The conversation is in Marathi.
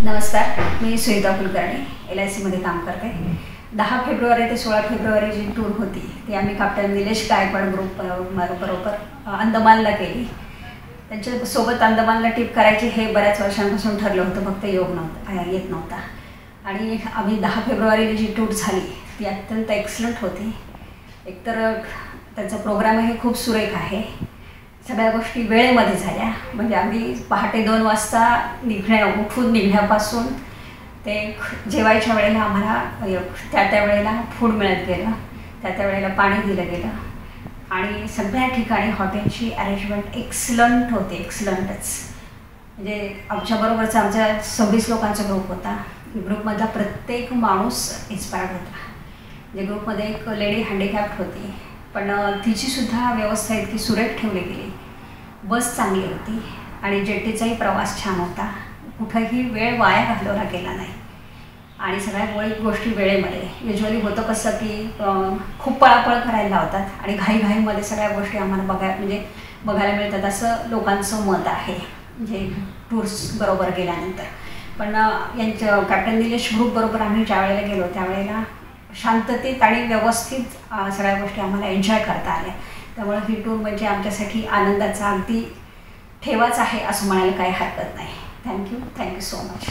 नमस्कार, मी सुनीता कुलकर्णी LIC मध्ये काम करते। 10 फेब्रुवारी ते 16 फेब्रुवारी जी टूर होती ती आम्ही कॅप्टन निलेश गायकवाड ग्रुप बरोबर अंदमानला केली। त्यांच्या सोबत अंदमानला ट्रिप करायची हे बऱ्याच वर्षांपासून ठरलं होतं, फक्त योग नव्हता येत नव्हता। आणि आम्ही 10 फेब्रुवारीला जी टूर झाली ती अत्यंत एक्सलंट होती। एकतर त्याचा प्रोग्राम हे खूप सुरेख आहे, सगळ्या गोष्टी वेळेमध्ये झाल्या। म्हणजे आम्ही पहाटे 2 वाजता उठून निघण्यापासून ते जेवायच्या वेळेला आम्हाला त्या वेळेला फूड मिळत गेलं, त्या वेळेला पाणी दिलं गेलं आणि सगळ्या ठिकाणी हॉटेलची अरेंजमेंट एक्सलंट होती, एक्सलंटच। म्हणजे आमच्याबरोबरचा आमचा 26 लोकांचा ग्रुप होता। ग्रुपमधला प्रत्येक माणूस इन्स्पायर्ड होता। म्हणजे ग्रुपमध्ये एक लेडी हँडिकॅप्ड होती, पण तिचीसुद्धा व्यवस्था इतकी सुरेख ठेवली गेली। बस चांगली होती आणि जेटीचाही प्रवास छान होता, कुठंही वेळ वाया घालवला गेला नाही आणि सगळ्या गोष्टी वेळेमध्ये। युजली होतं कसं की खूप पळापळ करायला लावतात आणि घाईघाईमध्ये सगळ्या गोष्टी आम्हाला बघायला मिळतात, असं लोकांचं मत आहे म्हणजे टूर्स बरोबर गेल्यानंतर। पण यांच्या कॅप्टन निलेश ग्रुप बरोबर आम्ही ज्या वेळेला गेलो त्यावेळेला शांततेत आणि व्यवस्थित सगळ्या गोष्टी आम्हाला एन्जॉय करता आल्या। त्यामुळे ही टूर म्हणजे आमच्यासाठी आनंदाचा अगदी ठेवाच आहे असं म्हणायला काही हरकत नाही। Thank you so much.